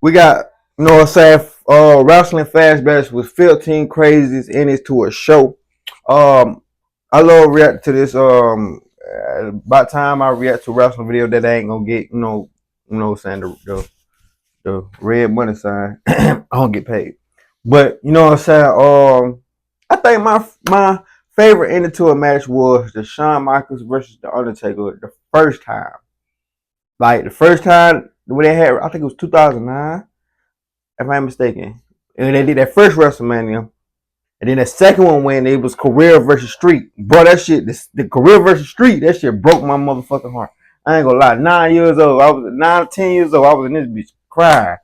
We got, you know what I'm saying, wrestling flashbacks with 15 crazies in it to a show. I love react to this. By the time I react to a wrestling video that I ain't gonna get, what I'm saying, the red money sign, I don't get paid. But you know what I'm saying. I think my favorite ending to a match was the Shawn Michaels versus the Undertaker the first time. Like the first time when they had, I think it was 2009, if I'm mistaken. And they did that first WrestleMania. And then the second one when it was career versus street. Bro, that shit, the career versus street, that shit broke my motherfucking heart. I ain't gonna lie. 9 years old. I was 9 or 10 years old. I was in this bitch crying.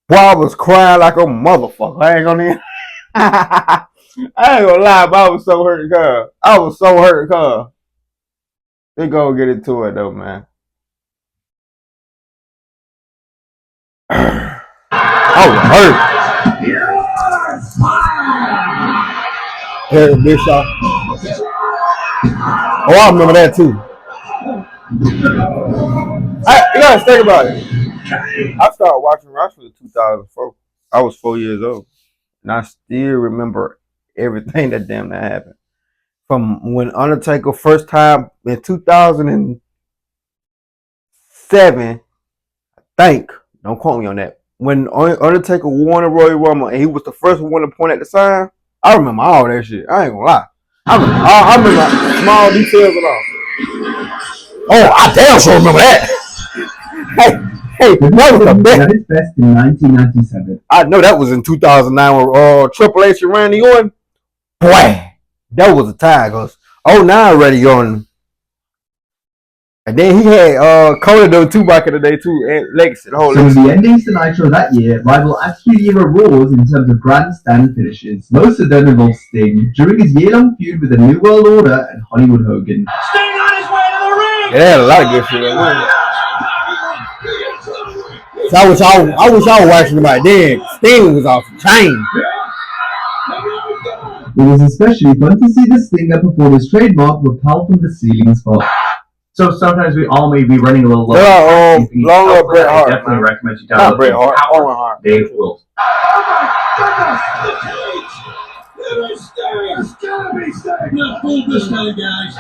Boy, I was crying like a motherfucker. I ain't gonna I ain't gonna lie, but I was so hurt, cuz. I was so hurt, cuz. They gonna get into it though, man. I was hurt. Harry Bischoff. Oh, I remember that too. You gotta think about it. I started watching wrestling in 2004. I was 4 years old. And I still remember everything that damn that happened. From when Undertaker first time in 2007, I think, don't quote me on that. When Undertaker won the Royal Rumble and he was the first one to point at the sign, I remember all that shit. I ain't gonna lie. I remember small details and all. Oh, I damn sure remember that. Hey, that was the best. At its best in 1997. I know that was in 2009 when Triple H and Randy Orton. Boy, that was a time, cause 09 Randy Orton. And then he had Cody though too back in the day too, and Lex and whole. Some of the endings to Nitro that year rival Attitude Era Raws in terms of grandstand finishes. Most of them involved Sting during his year-long feud with the New World Order and Hollywood Hogan. Sting on his way to the ring. Yeah, they had a lot of good shit. So I wish I was watching them back then. Sting was off the chain. It was especially fun to see the Stinger perform his trademark rappel from the ceiling spot. So sometimes we all may be running a little low. Longer Bret Hart. I definitely recommend you download Not Bret Hart. Owen Hart. Dave Wilson. It's gotta be Sting. Not fool this guy, guys.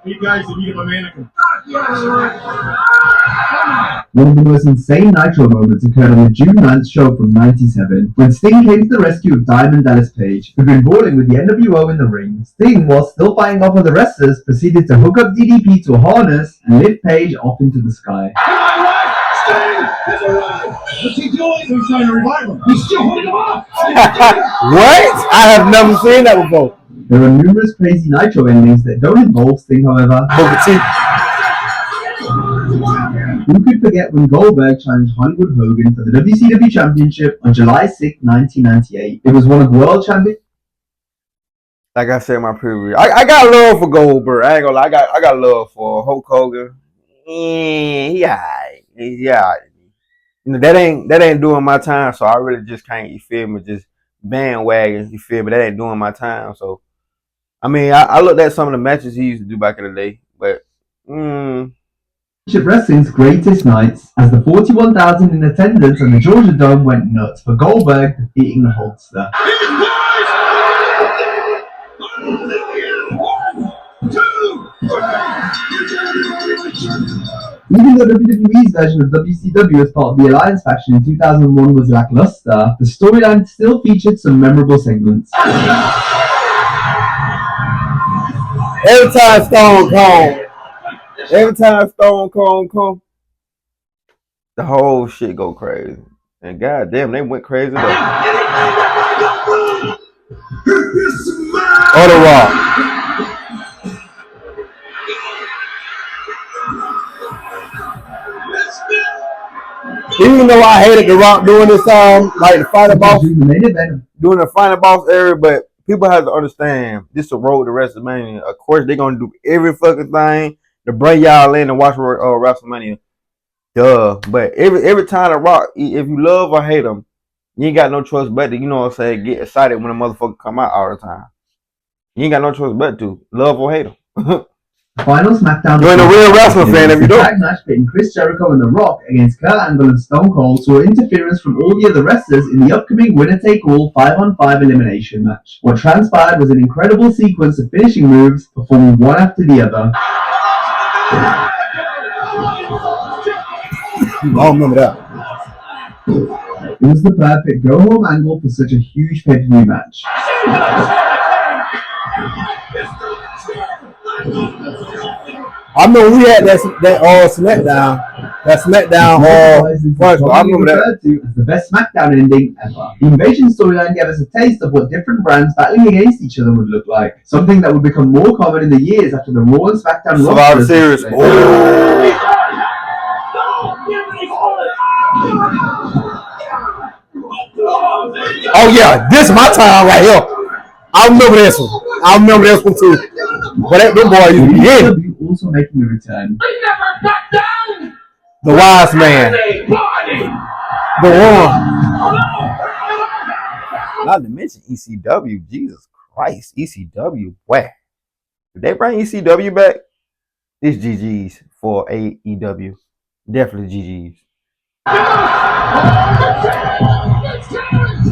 You guys have eaten a mannequin. One of the most insane Nitro moments occurred on the June 9th show from 97, when Sting came to the rescue of Diamond Dallas Page, who'd been brawling with the NWO in the ring. Sting, while still fighting off other wrestlers, proceeded to hook up DDP to a harness and lift Page off into the sky. Sting has arrived. What's he doing? He's trying to revive him. He's still holding him off. What? I have never seen that before. There are numerous crazy Nitro endings that don't involve Sting, however. Who could forget when Goldberg challenged Hollywood Hogan for the WCW Championship on July 6, 1998? It was one of World Champion. Like I said in my preview, I got love for Goldberg. I ain't gonna lie, I got love for Hulk Hogan. Yeah. You know, that ain't doing my time, so I really just can't, you feel me, just bandwagon, you feel me, that ain't doing my time. So I mean, I looked at some of the matches he used to do back in the day, but Wrestling's greatest nights, as the 41,000 in attendance at the Georgia Dome went nuts for Goldberg defeating the Hulkster. Even though WWE's version of WCW as part of the Alliance faction in 2001 was lackluster, the storyline still featured some memorable segments. every time Stone Cold come, the whole shit go crazy. And goddamn, they went crazy though. Or the Raw. Even though I hated The Rock doing this like the Final Boss, doing the Final Boss era, but people have to understand this is a road to WrestleMania. Of course, they're gonna do every fucking thing to bring y'all in and watch WrestleMania. Duh. But every time The Rock, if you love or hate him, you ain't got no choice but to, you know what I'm saying, get excited when a motherfucker come out all the time. You ain't got no choice but to love or hate him. Final SmackDown. You ain't a real wrestling fan if you don't. Tag match pitting Chris Jericho and The Rock against Kurt Angle and Stone Cold saw interference from all the other wrestlers in the upcoming winner-take-all 5-on-5 elimination match. What transpired was an incredible sequence of finishing moves, performing one after the other. I don't remember that. It was the perfect go-home angle for such a huge pay-per-view match. I remember we had that SmackDown. That SmackDown first. I remember that. To as the best SmackDown ending ever. The Invasion storyline gave us a taste of what different brands battling against each other would look like. Something that would become more common in the years after the Raw and SmackDown Survivor Series. Oh yeah, this is my time right here. I remember this one. I remember this one too. But that boy used to be in. Also making a return. The wise man. The one. Not to mention ECW. Jesus Christ. ECW. Wow. Did they bring ECW back? It's GG's for AEW. Definitely GG's.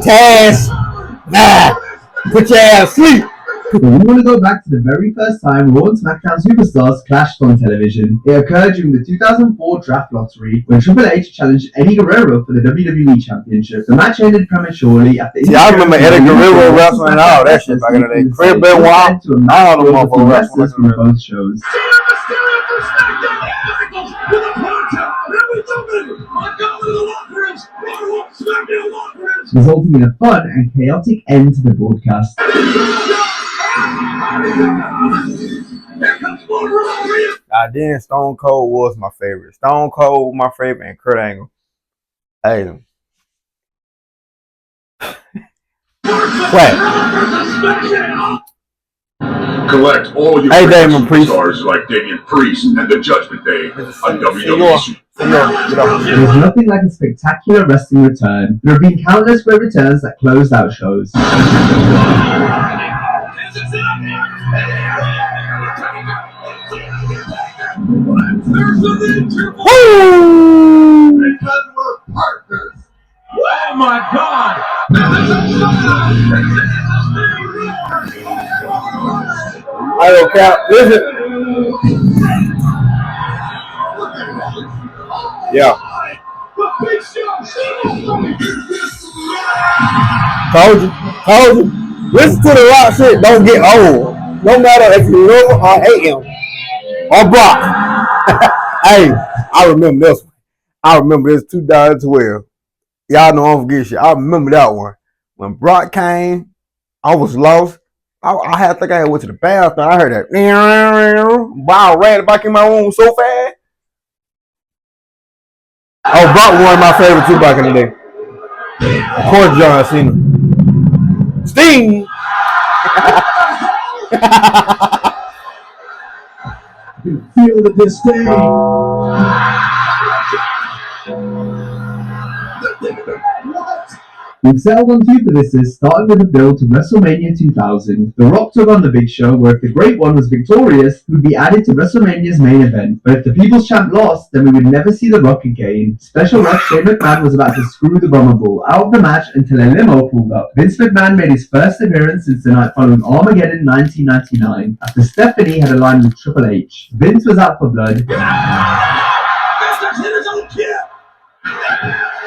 Taz. Nah. Put your ass asleep. But we want to go back to the very first time Raw and SmackDown superstars clashed on television. It occurred during the 2004 draft lottery when Triple H challenged Eddie Guerrero for the WWE Championship. The match ended prematurely after. See, I remember Eddie Guerrero wrestling and all that shit back in the day. Chris Benoit, all the motherfuckers from both shows. Resulting in a fun and chaotic end to the broadcast. Then Stone Cold was my favorite. Stone Cold was my favorite and Kurt Angle. Hey. What? Collect all your Damon Priest. stars like Damien Priest and the Judgment Day on WWE. There's nothing like a spectacular wrestling return. There have been countless great returns that closed out shows. Oh my God! I don't count. Listen. Yeah. Told you. Listen to the rock shit. Don't get old. No matter if you love or hate him or Brock. Hey, I remember this one. I remember this 2012. Y'all know I don't forget shit. I remember that one. When Brock came, I was lost. I had to think I went to the bathroom. I heard that. Wow, ran back in my room so fast. Oh, Brock was one of my favorites too back in the day. Of course, John Cena. Sting! You feel the disdain. We've settled on two predictors, starting with the build to WrestleMania 2000. The Rock took on the Big Show, where if the Great One was victorious, he would be added to WrestleMania's main event. But if the People's Champ lost, then we would never see The Rock again. Special ref Shane McMahon was about to screw the Brahma Bull out of the match until a limo pulled up. Vince McMahon made his first appearance since the night following Armageddon 1999, after Stephanie had aligned with Triple H. Vince was out for blood.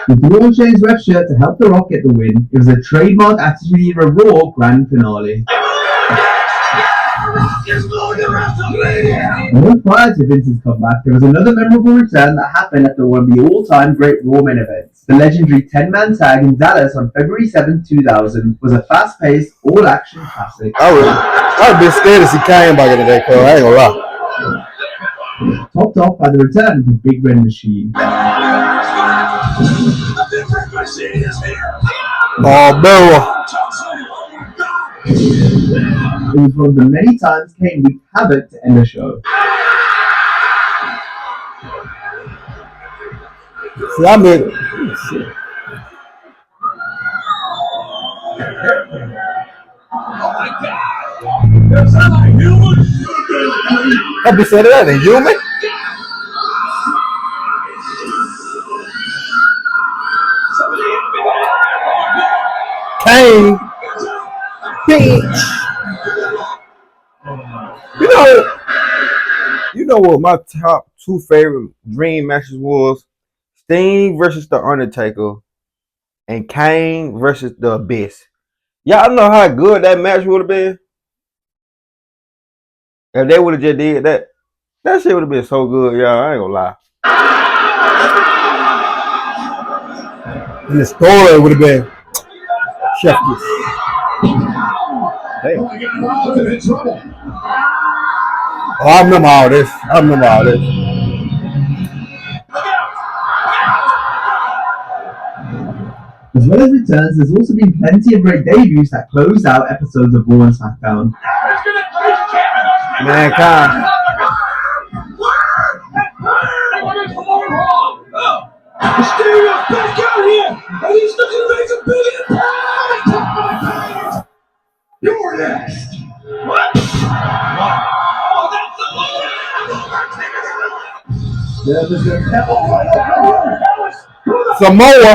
He threw on Shane's ref shirt to help The Rock get the win. It was a trademark Attitude Era Raw grand finale. A month prior to Vince's comeback, there was another memorable return that happened after one of the all-time great Raw main events. The legendary 10-man tag in Dallas on February 7, 2000 was a fast-paced, all-action classic. I would be scared to see Kane back in the day, cuz I ain't gonna lie. Topped off by the return of the Big Red Machine. Oh, Bill. It was one of the many times Kane wreaked havoc to end the show. See, I mean, that be saying that in human. Kane, bitch. You know what my top 2 favorite dream matches was? Sting versus The Undertaker and Kane versus The Abyss. Y'all know how good that match would have been? If they would have just did that. That shit would have been so good, y'all. I ain't gonna lie. And the story would have been chef kiss. Damn. Oh, I remember all this. As well as returns, there's also been plenty of great debuts that closed out episodes of Raw and SmackDown. Mankind. Mysterio's back out here, and he's looking to make $1 billion. You're next. What? Oh, that's the Samoa.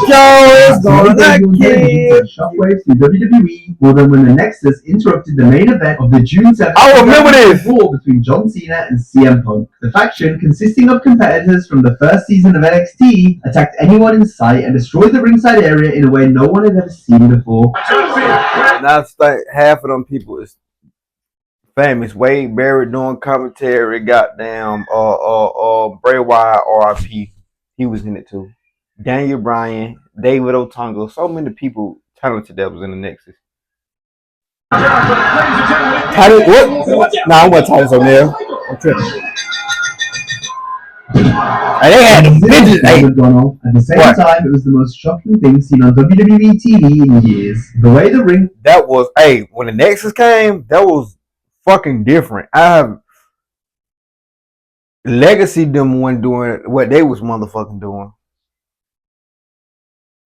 Joe is gonna kill. Shockwaves to WWE will then when the Nexus interrupted the main event of the June 7th I remember this war between John Cena and CM Punk. The faction, consisting of competitors from the first season of NXT, attacked anyone in sight and destroyed the ringside area in a way no one had ever seen before. And I think half of them people is famous. Wade Barrett doing commentary. Goddamn. Bray Wyatt, RIP. He was in it too. Daniel Bryan, David Otunga, so many people talented that was in the Nexus. Titus, what? Nah, I'm going Titus O'Neil. I'm tripping. And they had the bitches. At the same time, it was the most shocking thing seen on WWE TV in years. The way the ring. That was, when the Nexus came, that was fucking different. I have Legacy them when doing what they was motherfucking doing.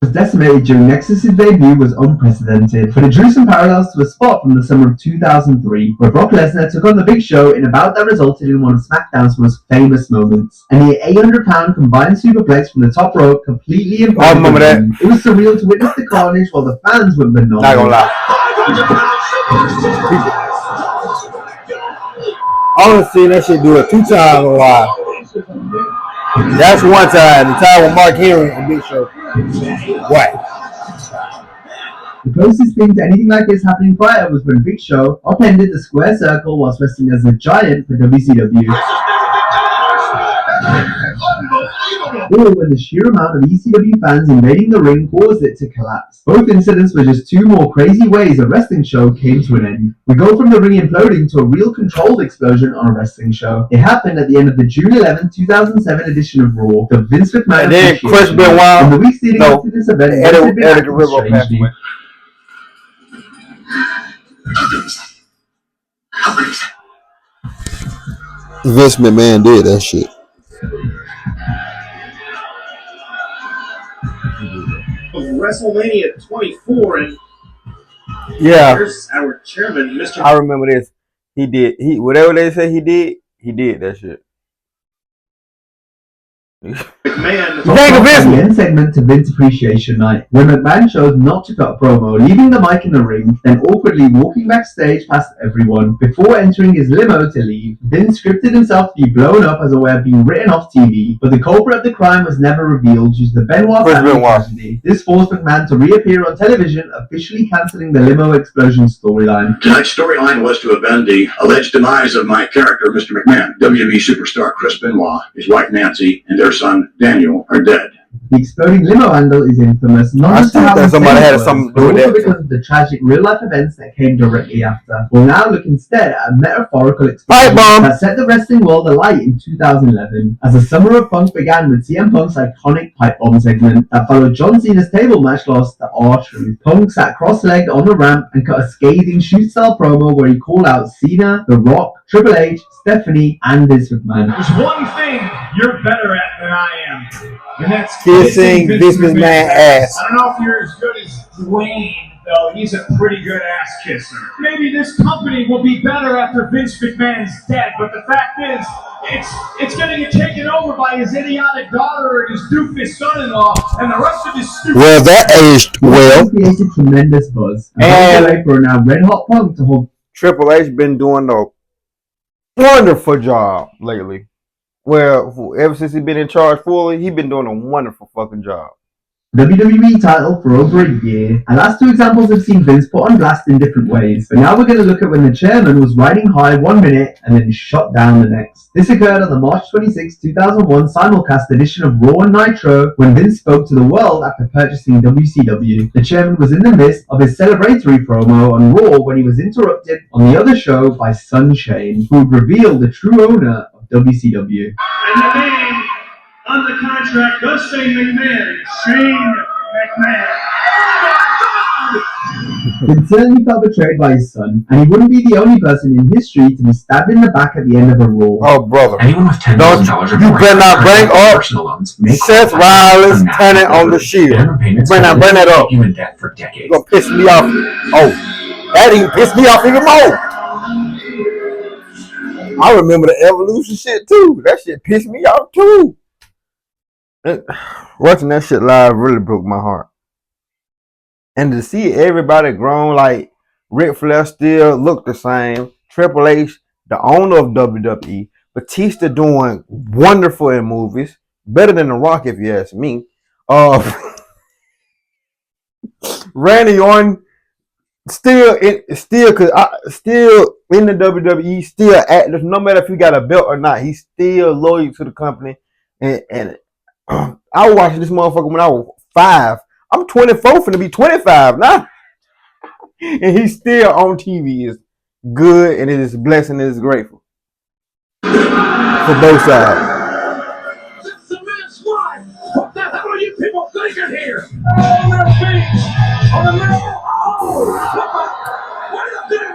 Was decimated during Nexus's debut was unprecedented, but it drew some parallels to a spot from the summer of 2003, where Brock Lesnar took on the Big Show in a bout that resulted in one of SmackDown's most famous moments. And the 800-pound combined superplex from the top rope completely imploded. I remember that. It was surreal to witness the carnage while the fans went bananas. Not gonna lie. I only seen that shit do it 2 times in a while. That's one time. The time with Mark Henry and Big Show. What? The closest thing to anything like this happening prior was when Big Show upended the square circle whilst wrestling as a giant for WCW. Or when the sheer amount of ECW fans invading the ring caused it to collapse. Both incidents were just 2 more crazy ways a wrestling show came to an end. We go from the ring imploding to a real controlled explosion on a wrestling show. It happened at the end of the June 11, 2007 edition of Raw, the Vince McMahon. And then Chris Benoit. In the weeks leading up to this event, Eddie Guerrero passed away. Vince McMahon did that shit. WrestleMania 24, and here's our chairman, Mr. I remember this. He whatever they say he did that shit. McMahon. The end segment to Vince Appreciation Night, when McMahon chose not to cut a promo, leaving the mic in the ring, then awkwardly walking backstage past everyone before entering his limo to leave. Vince scripted himself to be blown up as a way of being written off TV, but the culprit of the crime was never revealed due to the Benoit family tragedy. This forced McMahon to reappear on television, officially cancelling the limo explosion storyline. Tonight's storyline was to avenge the alleged demise of my character, Mr. McMahon. WWE superstar Chris Benoit, his wife Nancy, and their son Daniel are dead. The exploding limo angle is infamous, not just for how somebody had something to do with also that, because of the tragic real-life events that came directly after. We'll now look instead at a metaphorical explosion that set the wrestling world alight in 2011, as the summer of Punk began with CM Punk's iconic pipe bomb segment that followed John Cena's table match loss to R-Truth. Punk sat cross-legged on the ramp and cut a scathing shoot-style promo where he called out Cena, The Rock, Triple H, Stephanie, and Vince McMahon. There's one thing you're better at than I am, and that's kissing Vince McMahon's ass. I don't know if you're as good as Dwayne though, he's a pretty good ass kisser. Maybe this company will be better after Vince McMahon's dead, but the fact is, it's going to get taken over by his idiotic daughter and his doofus son-in-law, and the rest of his stupid... Well, that aged well. Created tremendous buzz. And for now, Red Hot Punk to hold. Triple H been doing a wonderful job lately. Well, ever since he's been in charge fully, he's been doing a wonderful fucking job. WWE title for over a year. Our last two examples have seen Vince put on blast in different ways, but now we're going to look at when the chairman was riding high 1 minute and then shot down the next. This occurred on the March 26, 2001 simulcast edition of Raw and Nitro when Vince spoke to the world after purchasing WCW. The chairman was in the midst of his celebratory promo on Raw when he was interrupted on the other show by son Shane, who would reveal the true owner of WCW. And the name on the contract does say McMahon, Shane McMahon. Vince certainly felt betrayed by his son, and he wouldn't be the only person in history to be stabbed in the back at the end of a Raw. Oh, brother. Anyone with $10,000 or You more better not bring up personal loans Seth Rollins turning on the Shield. Bring that up. You in debt for decades. It's gonna piss me off. Oh, that even pissed me off even more. I remember the Evolution shit too. That shit pissed me off too. Watching that shit live really broke my heart. And to see everybody grown, like Ric Flair still look the same, Triple H, the owner of WWE, Batista doing wonderful in movies, better than The Rock if you ask me. Randy Orton still in the WWE, still active. No matter if you got a belt or not, he's still loyal to the company. And I was watching this motherfucker when I was 5. I'm 24, finna be 25 now. And he's still on TV. It's good, and it is blessed, and it is grateful. For both sides. That's the man's wife. What the hell are you people thinking here? Oh, little bitch. On the little... Oh, what are you doing?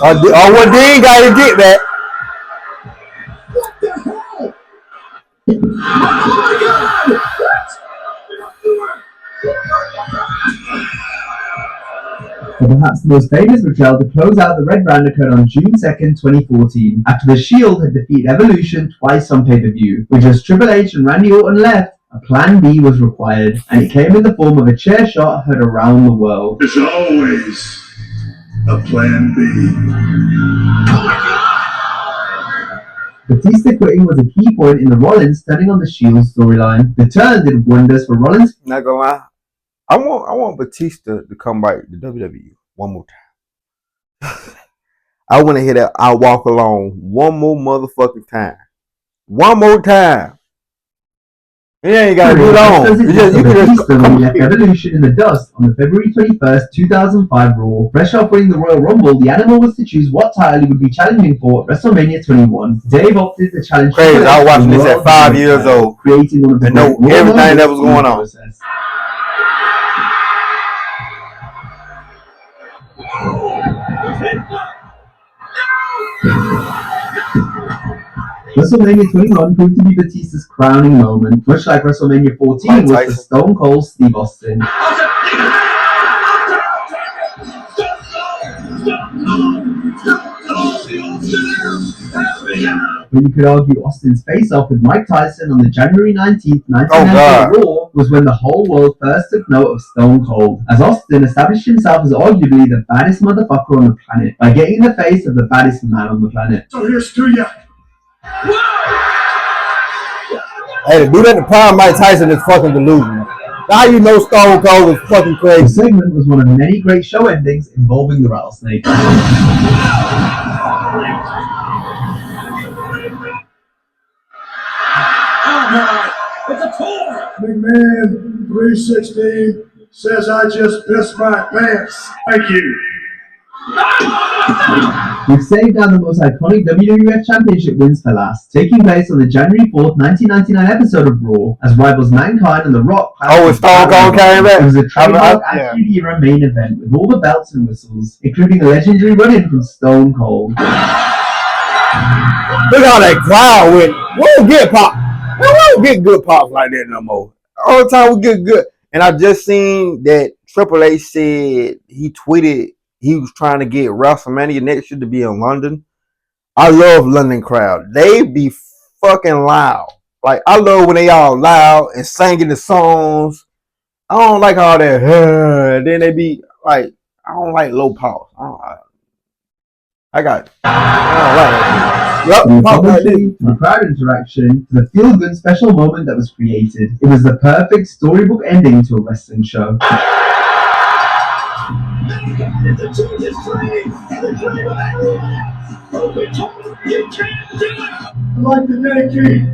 Well, Dean got to get that. What the hell? Oh my God! But perhaps the most famous betrayal to close out the Red Brand occurred on June 2nd, 2014, after the Shield had defeated Evolution twice on pay-per-view. With just Triple H and Randy Orton left, a plan B was required, and it came in the form of a chair shot heard around the world. There's always a plan B. Batista quitting was a key point in the Rollins turning on the Shield storyline. The turn did wonders for Rollins. Not gonna lie, I want Batista to come back to WWE one more time. I want to hear that "I Walk Alone" one more motherfucking time. One more time. You ain't gotta do it on. You can just come left Evolution in the dust on the February 21st, 2005 Raw. Fresh off winning the Royal Rumble, the Animal was to choose what title he would be challenging for at WrestleMania 21. Dave opted to challenge. Crazy. I was watching this at 5 years old. Creating one of the and know everything that was going on. WrestleMania 21 proved to be Batista's crowning moment, much like WrestleMania 14 was for Stone Cold Steve Austin. But you could argue Austin's face-off with Mike Tyson on the January 19th, 1990 Raw was when the whole world first took note of Stone Cold, as Austin established himself as arguably the baddest motherfucker on the planet by getting in the face of the baddest man on the planet. So here's to ya. Hey, to do that to Prime Mike Tyson is fucking delusional. Now you know Stone Cold is fucking The crazy. segment was one of many great show endings involving the rattlesnake. It's a tour! McMahon 316 says I just pissed my pants. Thank you. We've saved down the most iconic WWF Championship wins for last, taking place on the January 4th, 1999 episode of Raw, as rivals Mankind and The Rock. Oh, it's Stone Cold came back? It was a trademark Attitude Era main event with all the belts and whistles, including a legendary run-in from Stone Cold. Look how that crowd went. We don't get pop. We don't get good pops like that no more. All the time we get good. And I just seen that Triple H said he tweeted he was trying to get WrestleMania next year to be in London. I love London crowd. They be fucking loud. Like I love when they all loud and singing the songs. I don't like all that. Then they be like, I don't like low pops. I don't like that. From Yep, the pop like commentary, this. to the crowd interaction, to the feel-good special moment that was created, it was the perfect storybook ending to a wrestling show. I'd like to dedicate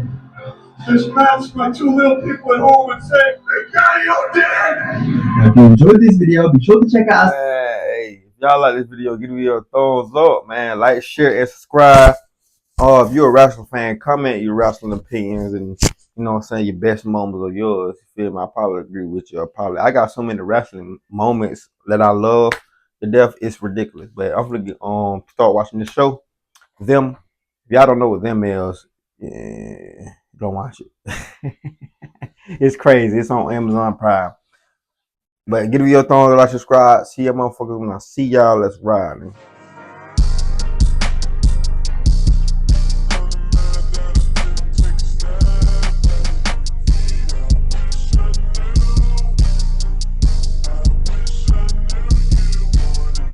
this match to my two little people at home and say, "Thank God you're dead." Now, if you enjoyed this video, be sure to check out Hey, if y'all like this video, give me a thumbs up, man. Like, share, and subscribe. If you're a wrestling fan, comment your wrestling opinions and you know what I'm saying, your best moments of yours. You feel me? I probably agree with you. I got so many wrestling moments that I love to death, it's ridiculous. But I'm gonna start watching the show. Them, if y'all don't know what them is, yeah, don't watch it. It's crazy. It's on Amazon Prime. But give me your thumbs up, like, subscribe. See y'all motherfuckers when I see y'all. Let's ride, man.